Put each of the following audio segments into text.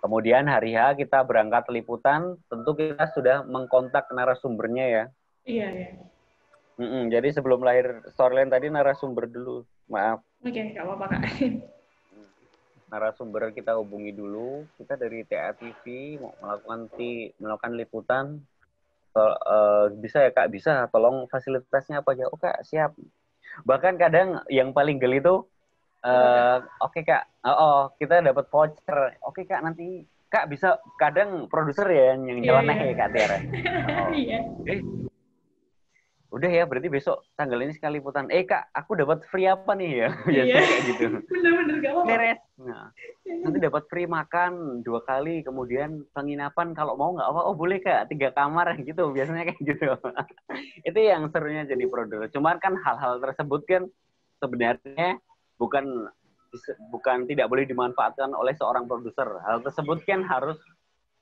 Kemudian hari H kita berangkat liputan, tentu kita sudah mengkontak narasumbernya ya. Iya, iya. Jadi sebelum lahir storyline tadi narasumber dulu, maaf. Oke, nggak apa-apa Kak. Narasumber kita hubungi dulu, kita dari TA TV mau melakukan liputan, bisa ya Kak, bisa, tolong fasilitasnya apa aja, oh Kak siap. Bahkan kadang yang paling geli itu, oke Kak, kita dapat voucher, oke Kak nanti Kak bisa, kadang produser ya yang Iya, nyeleneh iya. ya Kak Tiara. Iya. Udah ya, berarti besok tanggal ini sekali liputan. Kak, aku dapat free apa nih ya? Iya. Biasanya kayak gitu. Bener-bener gak apa-apa. Beres. Nah, nanti dapat free makan 2 kali, kemudian penginapan kalau mau nggak apa, oh boleh Kak, 3 kamar gitu. Biasanya kayak gitu. Itu yang serunya jadi produser. Cuman kan hal-hal tersebut kan sebenarnya bukan tidak boleh dimanfaatkan oleh seorang produser. Hal tersebut kan harus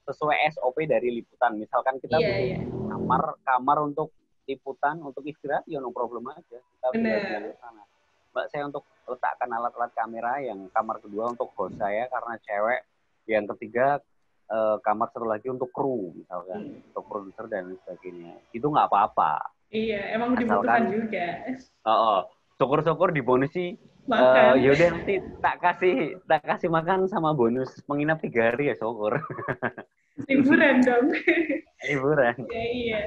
sesuai SOP dari liputan. Misalkan kita Iya, butuh iya. kamar untuk liputan, untuk istirahat, ya no problem aja. Kita tinggal bilang ke Bener. sana. Mbak, saya untuk letakkan alat-alat kamera, yang kamar kedua untuk host saya karena cewek, yang ketiga kamar satu lagi untuk kru, misalkan, untuk produser dan sebagainya. Itu nggak apa-apa. Iya, emang dibutuhkan Asalkan, juga. syukur-syukur dibonusi. Makan. Yaudah nanti tak kasih makan sama bonus menginap 3 hari ya syukur. Liburan dong. Liburan. Iya, iya.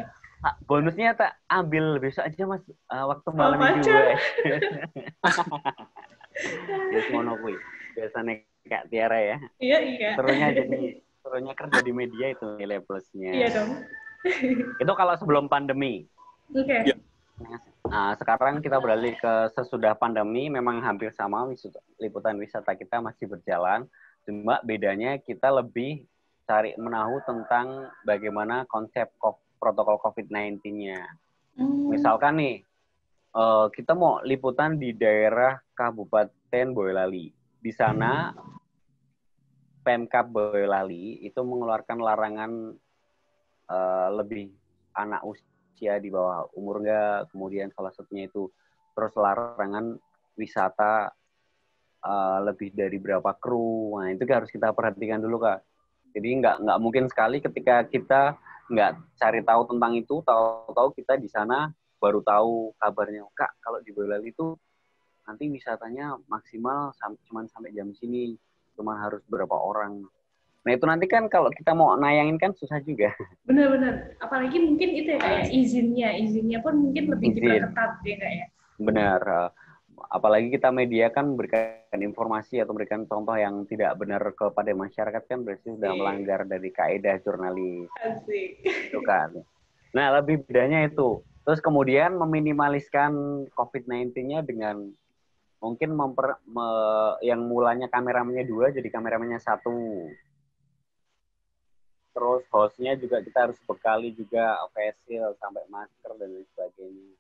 Bonusnya tak ambil besok aja Mas, waktu Oh, malam pacar. minggu. Yes, ngono kuwi. Biasanya Kak Tiara ya. Iya, iya. Serunya kerja di media itu nilai plusnya. Iya dong. Itu kalau sebelum pandemi. Oke. Nah, sekarang kita beralih ke sesudah pandemi, memang hampir sama, liputan wisata kita masih berjalan. Cuma bedanya kita lebih cari menahu tentang bagaimana konsep protokol COVID-19-nya. Misalkan nih, kita mau liputan di daerah Kabupaten Boyolali. Di sana Pemkab Boyolali itu mengeluarkan larangan lebih anak usia di bawah umur enggak, kemudian salah satunya itu terus larangan wisata lebih dari berapa kru. Nah, itu harus kita perhatikan dulu Kak. Jadi nggak mungkin sekali ketika kita nggak cari tahu tentang itu, tahu-tahu kita di sana baru tahu kabarnya, Kak, kalau di Boyolali itu nanti wisatanya maksimal cuma sampai jam sini, cuma harus berapa orang. Nah itu nanti kan kalau kita mau nayangin kan susah juga. Benar-benar. Apalagi mungkin itu ya kayak izinnya pun mungkin lebih Izin, diperketat ya kayak. benar. Apalagi kita media kan memberikan informasi atau memberikan contoh yang tidak benar kepada masyarakat kan berarti sudah melanggar dari kaidah jurnalis. Asik. Itu kan. Nah, lebih bedanya itu. Terus kemudian meminimaliskan COVID-19-nya dengan mungkin yang mulanya kameramennya 2 jadi kameramennya 1. Terus hostnya juga kita harus bekali juga face shield sampai masker dan lain sebagainya.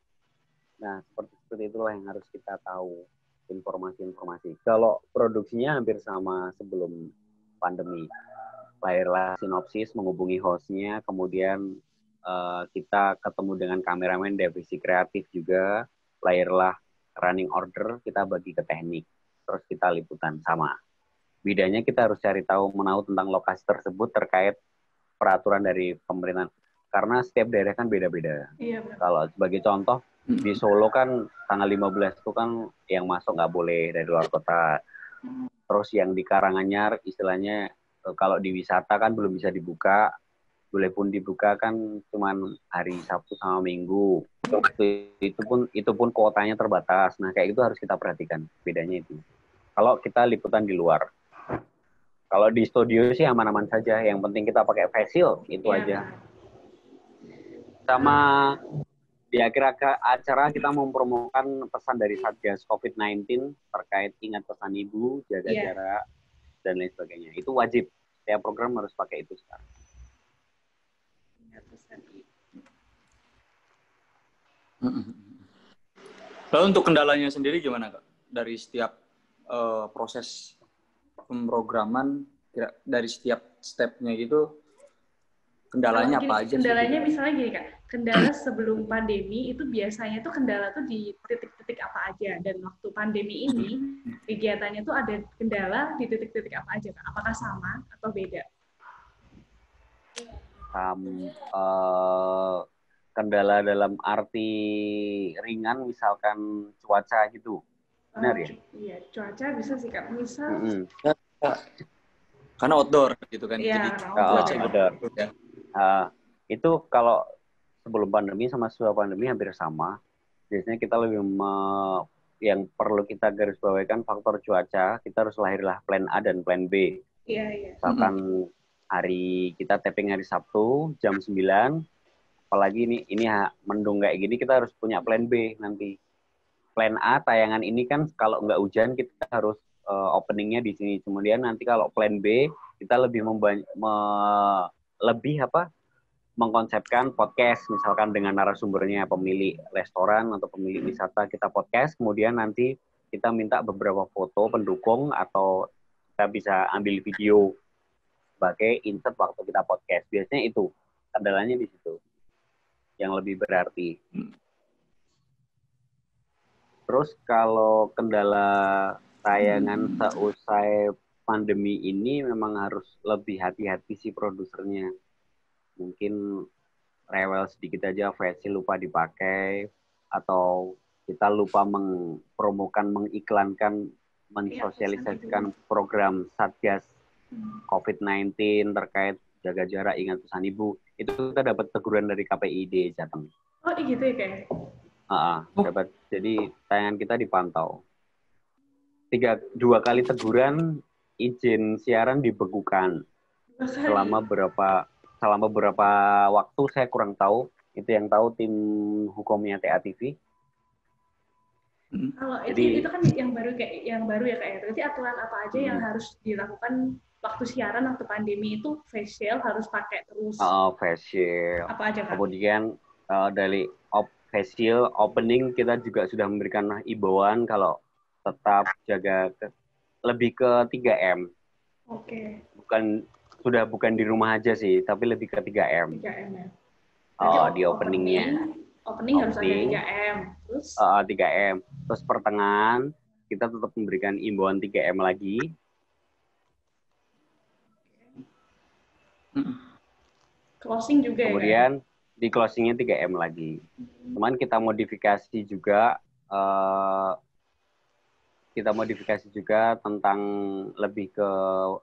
Nah, seperti itulah yang harus kita tahu informasi-informasi. Kalau produksinya hampir sama sebelum pandemi. Lahirlah sinopsis, menghubungi hostnya, kemudian kita ketemu dengan kameramen divisi kreatif juga, lahirlah running order, kita bagi ke teknik, terus kita liputan sama. Bedanya kita harus cari tahu, menahu tentang lokasi tersebut terkait peraturan dari pemerintahan. Karena setiap daerah kan beda-beda. Iya, kalau sebagai contoh, di Solo kan tanggal 15 itu kan yang masuk nggak boleh dari luar kota. Terus yang di Karanganyar istilahnya kalau di wisata kan belum bisa dibuka, boleh pun dibuka kan cuman hari Sabtu sama Minggu. Itu pun kuotanya terbatas. Nah kayak itu harus kita perhatikan bedanya itu. Kalau kita liputan di luar, kalau di studio sih aman-aman saja. Yang penting kita pakai face shield itu aja. Sama di akhir acara kita mempromokan pesan dari Satgas COVID-19 terkait ingat pesan ibu, jaga jarak, dan lain sebagainya. Itu wajib. Setiap program harus pakai itu sekarang. Lalu untuk kendalanya sendiri gimana Kak? Dari setiap proses pemrograman, dari setiap stepnya gitu, Kendalanya Kalau apa gini, aja sih? kendalanya misalnya gini Kak, kendala sebelum pandemi itu biasanya tuh kendala tuh di titik-titik apa aja, dan waktu pandemi ini kegiatannya tuh ada kendala di titik-titik apa aja Kak? Apakah sama atau beda? Kendala dalam arti ringan misalkan cuaca gitu. Benar ya? Iya, cuaca bisa sih Kak. Misal, Mm-mm. Karena outdoor gitu kan. ya, Jadi Oh, cuaca benar. ya. Itu kalau sebelum pandemi sama setelah pandemi hampir sama. Biasanya kita lebih yang perlu kita garis bawahi kan faktor cuaca. Kita harus lahirlah plan A dan plan B. iya, iya. Misalkan hari kita tapping hari Sabtu jam 9, apalagi ini mendung kayak gini, kita harus punya plan B nanti. Plan A tayangan ini kan kalau nggak hujan kita harus openingnya di sini. Kemudian nanti kalau plan B kita lebih mengkonsepkan podcast misalkan dengan narasumbernya pemilik restoran atau pemilik wisata, kita podcast, kemudian nanti kita minta beberapa foto pendukung atau kita bisa ambil video sebagai insert waktu kita podcast. Biasanya itu kendalanya di situ yang lebih berarti. Terus kalau kendala tayangan seusai pandemi ini memang harus lebih hati-hati sih produsernya. Mungkin rewel sedikit aja, VC lupa dipakai, atau kita lupa mempromokan, mengiklankan, mensosialisasikan program Satgas COVID-19 terkait jaga jarak, ingat pesan ibu. Itu kita dapat teguran dari KPID Jateng. Oh, gitu ya Kak? Dapat. Jadi tayangan kita dipantau. 2 kali teguran, izin siaran dibekukan selama beberapa waktu, saya kurang tahu. Itu yang tahu tim hukumnya TA TV. Kalau Jadi, itu kan yang baru ya Kak ya. Berarti aturan apa aja yang harus dilakukan waktu siaran waktu pandemi itu? Facial harus pakai terus. facial. Apa aja Kak? Kemudian dari facial opening kita juga sudah memberikan imbauan kalau tetap jaga lebih ke 3M. Oke. Bukan di rumah aja sih, tapi lebih ke 3M. 3M ya. Di openingnya. Opening harus ada 3M. Terus 3M. Terus pertengahan kita tetap memberikan imbauan 3M lagi. Closing juga. Kemudian di closingnya 3M lagi. Cuman kita modifikasi juga tentang lebih ke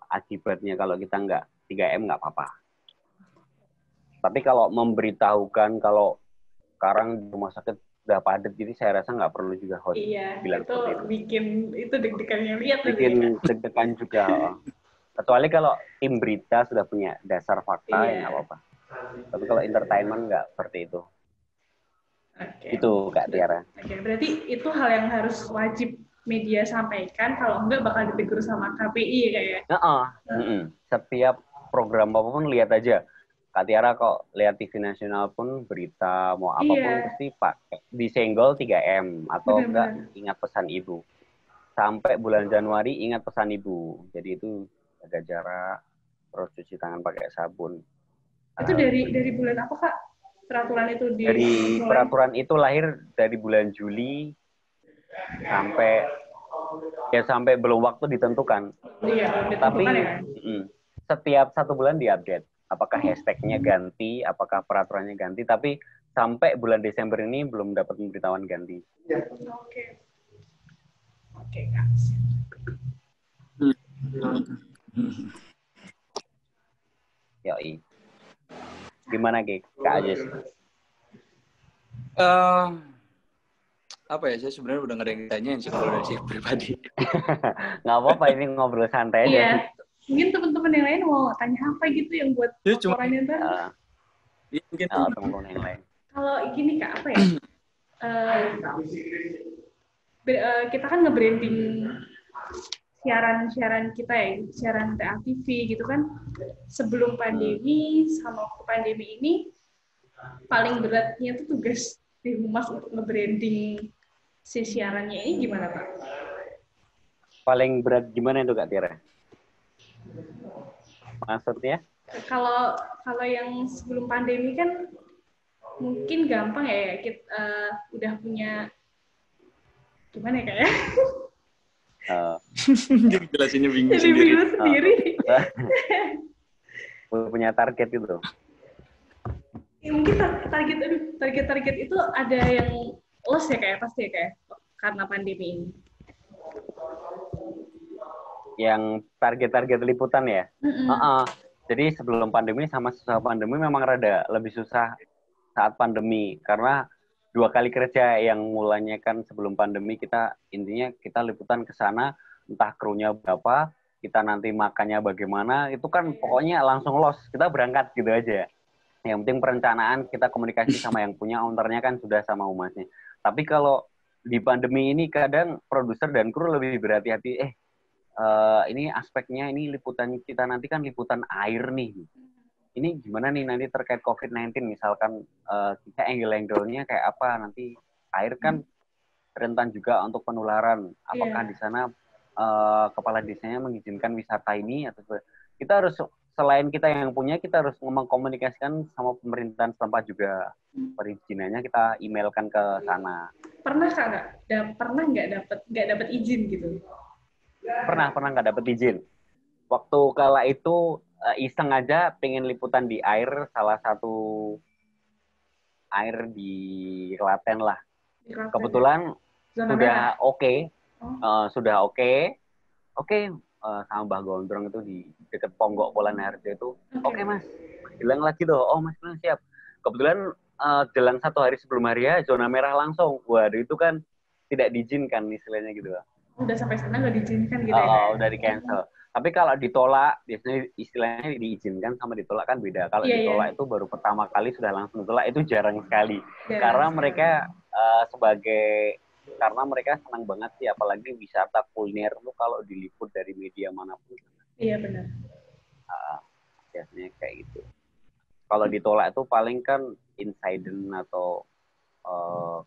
akibatnya. Kalau kita nggak 3M nggak apa-apa. Tapi kalau memberitahukan kalau sekarang di rumah sakit udah padat, jadi saya rasa nggak perlu juga host bilang itu bikin itu deg-degannya lihat. Bikin deg-degan juga. Kecuali kalau tim berita sudah punya dasar fakta, ya nggak apa-apa. Tapi kalau entertainment nggak seperti itu. Itu Kak Tiara. Berarti itu hal yang harus wajib media sampaikan, kalau enggak bakal ditegur sama KPI kayak. Setiap program apapun lihat aja. Kak Tiara kok lihat TV nasional pun berita mau apapun pasti pakai disenggol 3M atau enggak ingat pesan ibu. Sampai bulan Januari ingat pesan ibu. Jadi itu jaga jarak, terus cuci tangan pakai sabun. Itu dari bulan apa Kak? Peraturan itu peraturan itu lahir dari bulan Juli sampai belum waktu ditentukan. Tapi setiap 1 bulan diupdate. Apakah hashtagnya ganti, apakah peraturannya ganti, tapi sampai bulan Desember ini belum dapat pemberitahuan ganti. Oke, Kak. Yoi. Gimana Kak Ajis? Apa ya, saya sebenarnya udah nggak ada yang ditanyain sih kalau dari sisi pribadi. Nggak apa-apa, ini ngobrol santai aja. Iya. Mungkin teman-teman yang lain mau tanya apa gitu yang buat laporannya ntar. Mungkin teman-teman yang lain. Kalau gini Kak, apa ya? Kita kan nge-branding siaran kita ya, siaran TA TV gitu kan. Sebelum pandemi sama waktu pandemi ini, paling beratnya tuh tugas di Humas untuk nge-branding si siarannya ini gimana Pak? Paling berat gimana itu Kak Tira? Maksudnya? Kalau kalau yang sebelum pandemi kan mungkin gampang ya, kita udah punya gimana ya kayak Jadi jelasinnya bingung jadi sendiri. bingung sendiri. Punya target gitu. Ya, mungkin target itu ada yang loss ya kayak pasti ya kayak karena pandemi ini. Yang target-target liputan ya. Jadi sebelum pandemi sama setelah pandemi memang rada lebih susah saat pandemi karena 2 kali kerja yang mulanya kan sebelum pandemi kita intinya kita liputan ke sana entah krunya berapa, kita nanti makannya bagaimana, itu kan pokoknya langsung loss, kita berangkat gitu aja. Yang penting perencanaan, kita komunikasi sama yang punya, ownernya kan sudah sama humasnya. Tapi kalau di pandemi ini kadang produser dan kru lebih berhati-hati, ini aspeknya, ini liputan kita nanti kan liputan air nih. Ini gimana nih nanti terkait COVID-19, misalkan kita angle-angle-nya kayak apa, nanti air kan rentan juga untuk penularan. Apakah di sana kepala desanya mengizinkan wisata ini? Atau kita harus, selain kita yang punya, kita harus mengkomunikasikan sama pemerintahan setempat juga. Perizinannya kita emailkan ke sana. Pernah nggak dapat izin gitu? Pernah nggak dapat izin. Waktu kala itu iseng aja pengen liputan di air, salah satu air di Klaten lah. Kebetulan sudah oke, sama Mbah Gondrong itu di dekat Ponggok Polan Harjo itu. Oke Mas, bilang lagi tuh, oh Mas bilang siap. Kebetulan jelang 1 hari sebelum hari ya, zona merah langsung. Waduh itu kan tidak diizinkan istilahnya gitu. Udah sampai sana nggak diizinkan gitu ya? Udah di cancel. Tapi kalau ditolak, biasanya istilahnya diizinkan sama ditolak kan beda. Kalau ditolak itu baru pertama kali sudah langsung ditolak, itu jarang sekali. Karena mereka karena mereka senang banget sih, apalagi wisata kuliner itu kalau diliput dari media manapun. Iya benar. Biasanya kayak gitu. Kalau ditolak itu paling kan incident atau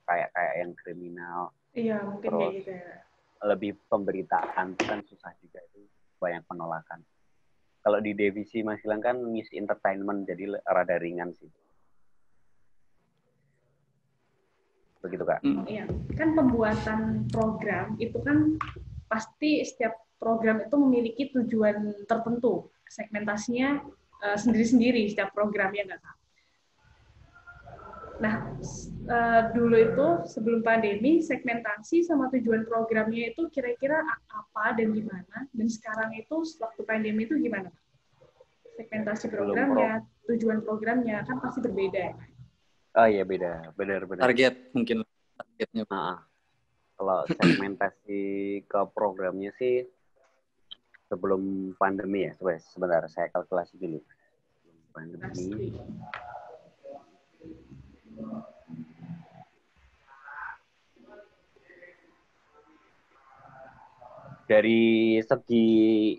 kayak yang kriminal. Iya mungkin kayak gitu ya. Lebih pemberitaan kan susah juga, itu banyak penolakan. Kalau di divisi Mas Gilang kan news entertainment, jadi rada ringan sih. Begitu Kak? Iya, kan pembuatan program itu kan pasti setiap program itu memiliki tujuan tertentu, segmentasinya sendiri-sendiri setiap programnya nggak Kak? Nah, dulu itu sebelum pandemi, segmentasi sama tujuan programnya itu kira-kira apa dan gimana? Dan sekarang itu waktu pandemi itu gimana? Segmentasi programnya, tujuan programnya kan pasti berbeda. Oh iya beda, benar. Target mungkin targetnya. Kalau segmentasi ke programnya sih sebelum pandemi ya, sebentar saya kalkulasi dulu. Sebelum pandemi. Dari segi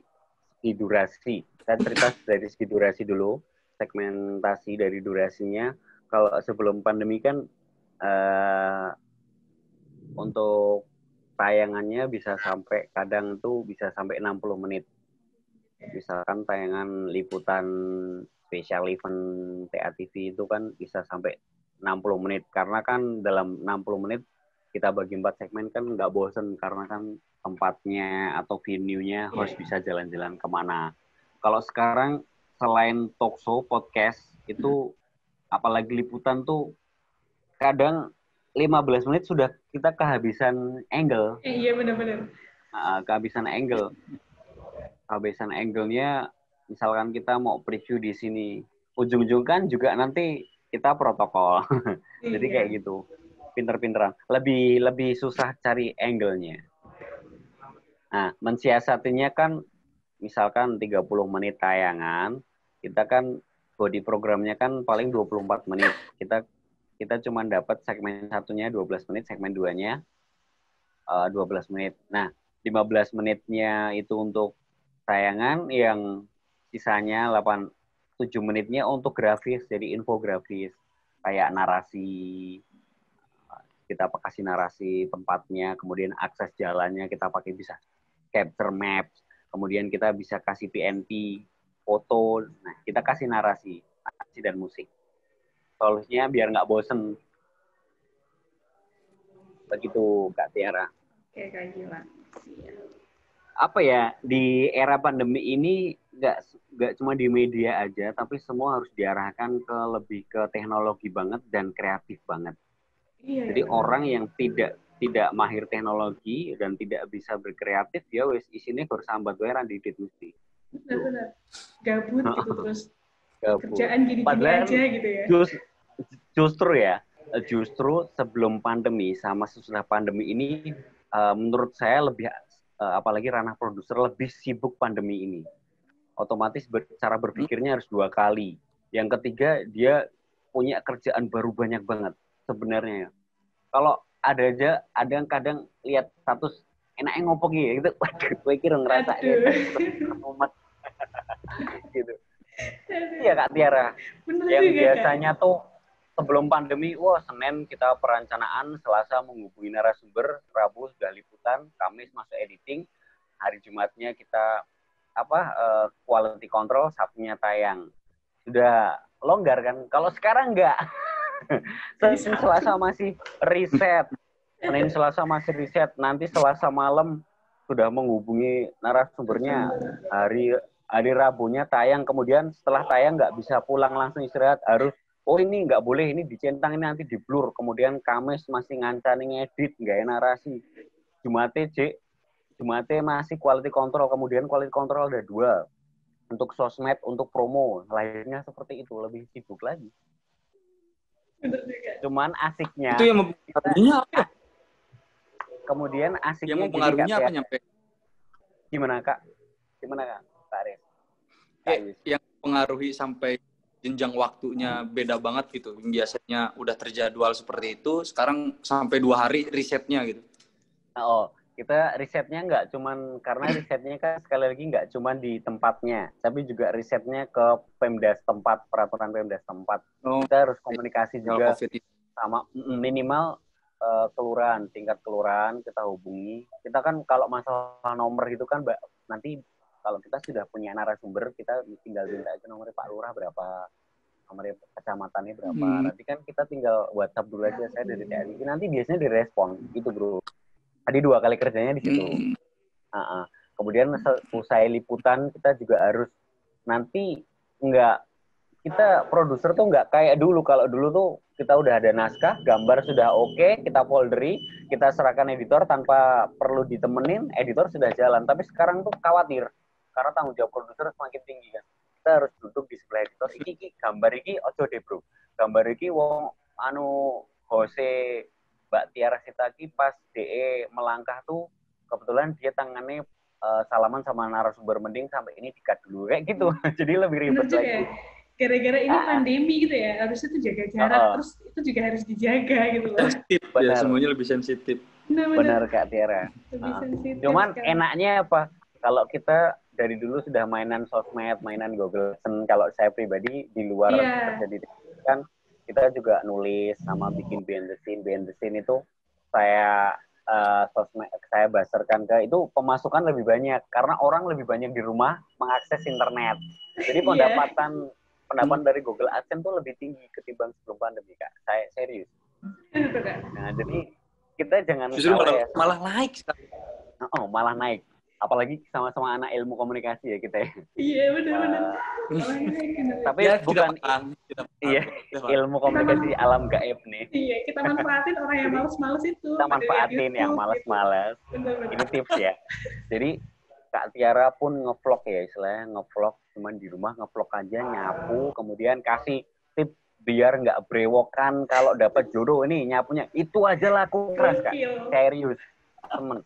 durasi, saya cerita dari segi durasi dulu, segmentasi dari durasinya. Kalau sebelum pandemi kan untuk tayangannya bisa sampai, kadang tuh bisa sampai 60 menit. Misalkan tayangan liputan spesial event TATV itu kan bisa sampai 60 menit. Karena kan dalam 60 menit kita bagi 4 segmen kan nggak bosen, karena kan tempatnya atau venue-nya harus bisa jalan-jalan kemana. Kalau sekarang selain talk show, podcast, itu apalagi liputan tuh kadang 15 menit sudah kita kehabisan angle. Iya benar-benar. Kehabisan angle. Kehabisan angle-nya, misalkan kita mau preview di sini, ujung-ujung kan juga nanti kita protokol. Jadi kayak gitu. Pinter-pinteran. Lebih susah cari angle-nya. Nah, mensiasatinya kan misalkan 30 menit tayangan, kita kan body programnya kan paling 24 menit. Kita cuma dapat segmen satunya 12 menit, segmen 2-nya 12 menit. Nah, 15 menitnya itu untuk tayangan, yang sisanya 7 menitnya untuk grafis, jadi infografis. Kayak narasi, kita kasih narasi tempatnya, kemudian akses jalannya kita pakai bisa capture maps, kemudian kita bisa kasih PNP, foto. Nah, kita kasih narasi dan musik. Solusinya biar nggak bosen. Begitu Kak Tiara. Oke, Kak Gilang. Apa ya, di era pandemi ini nggak cuma di media aja, tapi semua harus diarahkan ke lebih ke teknologi banget dan kreatif banget. Iya, Jadi ya, orang yang tidak mahir teknologi dan tidak bisa berkreatif, ya wis isine bersambat wae ra didit mesti. benar-benar gabut gitu terus Gabut. kerjaan gini-gini Padahal aja gitu ya. Justru sebelum pandemi sama sesudah pandemi ini, menurut saya lebih, apalagi ranah produser lebih sibuk pandemi ini. Otomatis cara berpikirnya harus 2 kali. Yang ketiga, dia punya kerjaan baru banyak banget sebenarnya. Kalau ada yang kadang lihat status enaknya ngopo gitu, waduh, gue kira ngerasa gitu. Iya Kak Tiara. Bener Yang juga, biasanya Kak. tuh sebelum pandemi, Senin kita perencanaan, Selasa menghubungi narasumber, Rabu sudah liputan, Kamis masuk editing, hari Jumatnya kita quality control, Sabtunya tayang. Sudah longgar kan? Kalau sekarang enggak. Senin Selasa masih riset. Nanti Selasa malam sudah menghubungi narasumbernya. Hari Rabunya tayang, kemudian setelah tayang nggak bisa pulang langsung istirahat, harus ini nggak boleh, ini dicentang, ini nanti di blur. Kemudian Kamis masih ngancani ngedit, nggak narasi. Jumatnya masih quality control, kemudian quality control ada 2. Untuk sosmed, untuk promo, lainnya seperti itu, lebih sibuk lagi. Bener juga. Cuman asiknya Itu yang mempengaruhinya apa? Kemudian asiknya Yang mempengaruhinya apa nyampe? Gimana Kak Pak Aris? Yang mempengaruhi sampai jenjang waktunya beda banget gitu. Yang biasanya udah terjadwal seperti itu, sekarang sampai 2 hari risetnya gitu. Kita risetnya nggak cuman, karena risetnya kan sekali lagi nggak cuman di tempatnya, tapi juga risetnya ke Pemda setempat, peraturan Pemda setempat. Kita harus komunikasi juga sama minimal kelurahan, tingkat kelurahan kita hubungi. Kita kan kalau masalah nomor itu kan nanti kalau kita sudah punya narasumber, kita tinggal minta aja nomornya Pak Lurah berapa, nomornya kecamatannya berapa. Nanti kan kita tinggal WhatsApp dulu aja, saya dari TNI. Nanti biasanya direspon, gitu bro. Tadi 2 kali kerjanya di situ. Kemudian selesai liputan kita juga harus nanti kita produser tuh nggak kayak dulu. Kalau dulu tuh kita udah ada naskah, gambar sudah oke, kita folderi, kita serahkan editor tanpa perlu ditemenin, editor sudah jalan. Tapi sekarang tuh khawatir karena tanggung jawab produser semakin tinggi kan. Kita harus duduk di sebelah editor. Iki gambar iki ojo deh bro. Gambar iki wong Jose Mbak Tiara Sitaki pas DE melangkah tuh kebetulan dia tangannya salaman sama narasumber, mending sampai ini dikat dulu kayak gitu. Jadi lebih ribet lagi. Ya. Gara-gara ini pandemi gitu ya, harusnya tuh jaga jarak, terus itu juga harus dijaga gitu loh. Sensitif ya, semuanya lebih sensitif. Benar Kak Tiara. Lebih sensitif. Cuman enaknya apa? Kalau kita dari dulu sudah mainan sosmed, mainan Google, kalau saya pribadi di luar kerja di kan, kita juga nulis sama bikin behind the scene itu saya sosmed, saya baserkan ke itu, pemasukan lebih banyak karena orang lebih banyak di rumah mengakses internet. Jadi pendapatan dari Google AdSense tuh lebih tinggi ketimbang sebelum pandemi Kak. Saya serius. Nah, jadi kita jangan malah naik. Malah naik. Apalagi sama-sama anak ilmu komunikasi ya kita ya. Iya, benar-benar. Tapi ya, bukan ilmu komunikasi alam gaib nih. Iya, kita manfaatin orang yang malas-malas itu. Kita manfaatin yang malas-malas. Ini tips ya. Jadi Kak Tiara pun ngevlog ya, istilahnya ngevlog cuman di rumah, ngevlog aja, nyapu, kemudian kasih tips biar nggak brewokan kalau dapat jodoh ini nyapunya. Itu aja laku keras Kak. Serius. Temen.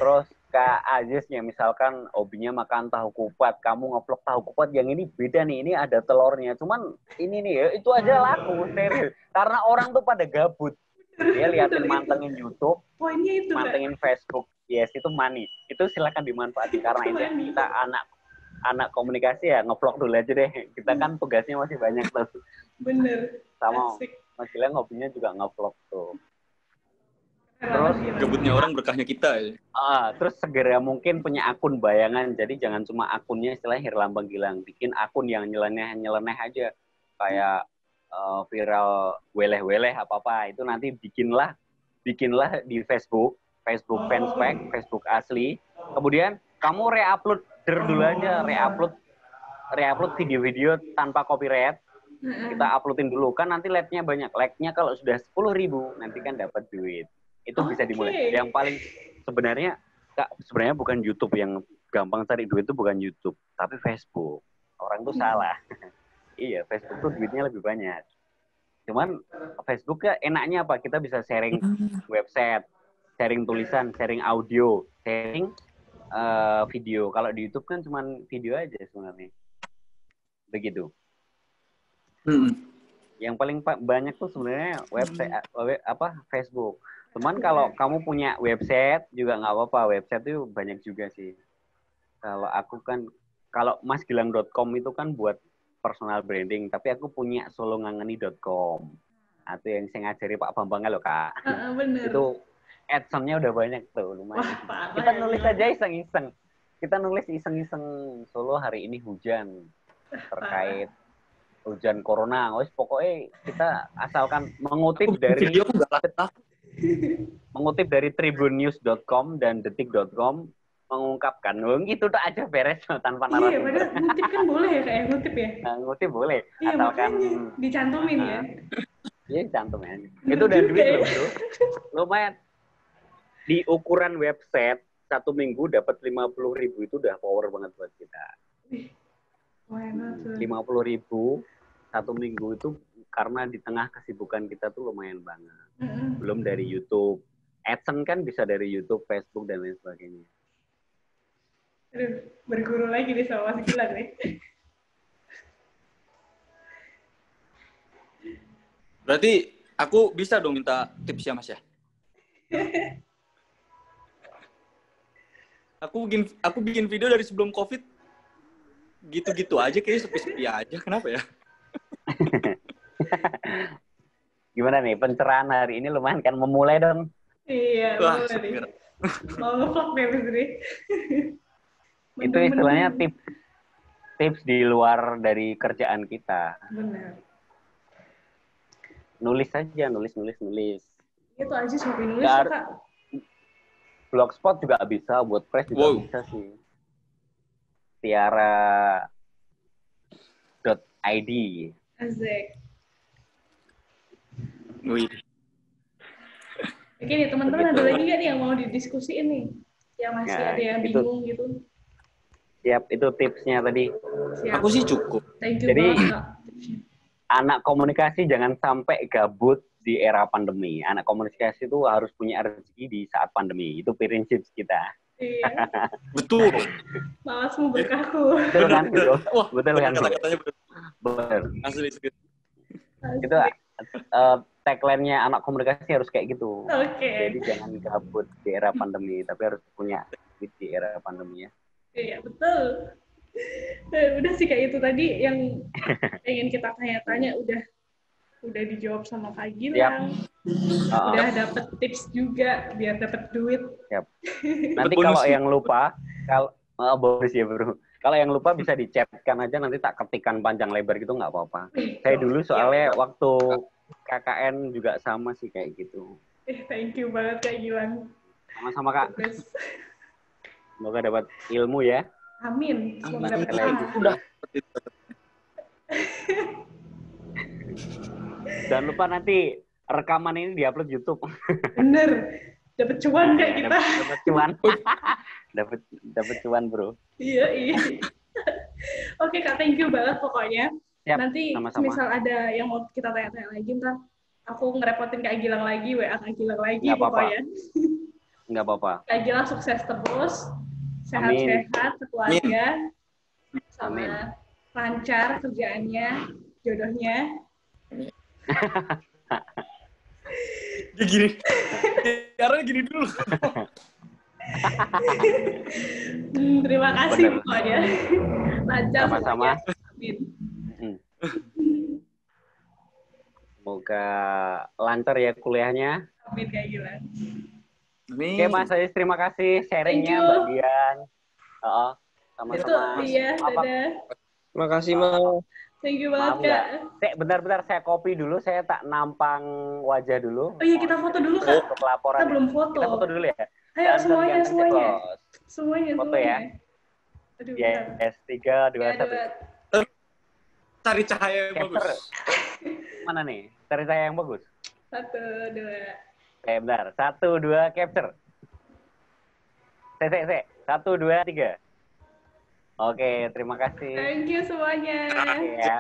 Terus Kak Aziz yang misalkan hobinya makan tahu kupat, kamu ngevlog tahu kupat, yang ini beda nih, ini ada telurnya. Cuman ini nih ya, itu aja laku, serius. Karena orang tuh pada gabut. Dia liatin mantengin YouTube, mantengin Facebook. Yes, itu money. Itu silakan dimanfaatkan karena ini kita anak komunikasi ya, ngevlog dulu aja deh. Kita kan tugasnya masih banyak tuh. Bener. Sama Mas Gilang hobinya juga ngevlog tuh. Terus gabutnya orang berkahnya kita ya. Terus segera mungkin punya akun bayangan. Jadi jangan cuma akunnya istilahnya Herlambang Gilang. Bikin akun yang nyeleneh aja. Kayak viral weleh-weleh apa-apa. Itu nanti bikinlah di Facebook fanspage, Facebook asli. Kemudian kamu re-upload dulu aja, re-upload video-video tanpa copyright. Kita uploadin dulu. Kan nanti like-nya banyak. Like-nya kalau sudah 10.000 nanti kan dapat duit. Itu bisa dimulai. Yang paling sebenarnya bukan YouTube yang gampang cari duit, itu bukan YouTube, tapi Facebook. Orang tuh salah. Iya, Facebook tuh duitnya lebih banyak. Cuman Facebook ya enaknya apa? Kita bisa sharing website, sharing tulisan, sharing audio, sharing video. Kalau di YouTube kan cuman video aja sebenarnya. Begitu. Yang paling banyak tuh sebenarnya website Facebook. Cuman kalau kamu punya website juga nggak apa-apa. Website itu banyak juga sih. Kalau masgilang.com itu kan buat personal branding, tapi aku punya solongangeni.com. Itu yang saya ngajari Pak Bambang loh, Kak. Bener. Itu AdSense-nya udah banyak tuh, lumayan. Wah, kita nulis aja iseng-iseng. Kita nulis iseng-iseng, Solo hari ini hujan. Terkait hujan corona. Pokoknya kita asalkan mengutip dari tribunnews.com dan detik.com mengungkapkan, itu tuh aja beres tanpa narasumber. Iya, benar. Ngutip kan boleh ya, kayak ngutip ya? Ngutip boleh, iya, asalkan dicantumin ya. Iya, cantumin. Itu udah duit loh, bro. Lumayan. Di ukuran website 1 minggu dapat 50.000 itu udah power banget buat kita. 50.000 1 minggu itu karena di tengah kesibukan kita tuh lumayan banget. Belum dari YouTube. AdSense kan bisa dari YouTube, Facebook, dan lain sebagainya. Aduh, berguru lagi nih sama Mas Gilang nih. Berarti aku bisa dong minta tips ya, Mas ya? Aku bikin video dari sebelum COVID gitu-gitu aja, kayaknya sepi-sepi aja. Kenapa ya? Gimana nih pencerahan hari ini lumayan kan, memulai dong. Iya, mulai. Mau nge-vlog deh abis ini. Itu istilahnya tips di luar dari kerjaan kita. Benar. Nulis aja, nulis. Itu aja sampai nulis ya, Kak. Blogspot juga bisa, WordPress juga bisa sih. Tiara.id. Asik. Wih. Oke nih, teman-teman ada lagi nggak nih yang mau didiskusiin nih? Yang masih ada yang bingung gitu? Siap, itu tipsnya tadi. Siap. Aku sih cukup. Thank you Jadi, banget, Kak. anak komunikasi jangan sampai gabut di era pandemi. Anak komunikasi itu harus punya rezeki di saat pandemi. Itu prinsip kita. Iya. Betul. Malasmu berkahku. Betul kan? Betul kan? Kata-katanya betul. Asli. Itu tagline-nya anak komunikasi harus kayak gitu. Oke. Jadi jangan gabut di era pandemi, tapi harus punya di era pandemi ya. Iya, betul. Udah sih kayak itu tadi yang ingin kita tanya-tanya udah dijawab sama Kak Gilang. Udah dapet tips juga biar dapet duit. Siap. Nanti kalau yang lupa, bonus ya bro. Kalau yang lupa bisa dichatkan aja, nanti tak ketikkan panjang lebar gitu nggak apa-apa. Saya dulu soalnya waktu KKN juga sama sih kayak gitu. Thank you banget Kak Gilang. Sama-sama Kak. Semoga dapat ilmu ya. Amin. Semoga dapat udah. Jangan lupa nanti rekaman ini diupload YouTube. Bener. Dapat cuan kayak kita. Dapat cuan. dapat cuan, Bro. Iya. Oke, Kak, thank you banget pokoknya. Siap, nanti sama-sama. misal ada yang mau kita tanya-tanya lagi, ntar aku ngerepotin Kak Gilang lagi, WA Kak Gilang lagi pokoknya. Nggak apa-apa. Kak Gilang sukses terus, sehat-sehat, sekeluarga, sama lancar kerjaannya, jodohnya. Gini. Karena gini dulu. Terima kasih pokoknya. Lancar sama-sama. Amin. Semoga lancar ya kuliahnya. Amin Kak Gilang. Nih. Oke Mas Ais, terima kasih sharingnya Mbak Dian. Sama-sama. Iya, dadah. Terima kasih, Mas. Thank you banget, Maaf Kak. nggak. Bentar-bentar saya copy dulu, saya tak nampang wajah dulu. Oh iya, kita foto dulu, Kak. Untuk laporan. Kita belum foto. Kita foto dulu ya. Ayo, Dan semuanya. close. Semuanya. Foto ya. Aduh, Yes, 3, 2, 1. Cari cahaya yang bagus. Mana nih? Cari cahaya yang bagus. 1, 2. Oke, bentar. 1, 2, capture. 1, 2, 3. Oke, terima kasih. Thank you semuanya. Ya.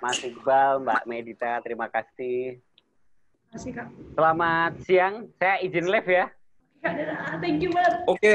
Mas Iqbal, Mbak Medita, terima kasih. Terima kasih, Kak. Selamat siang. Saya izin live ya. Kak, dadah. Thank you banget. Oke.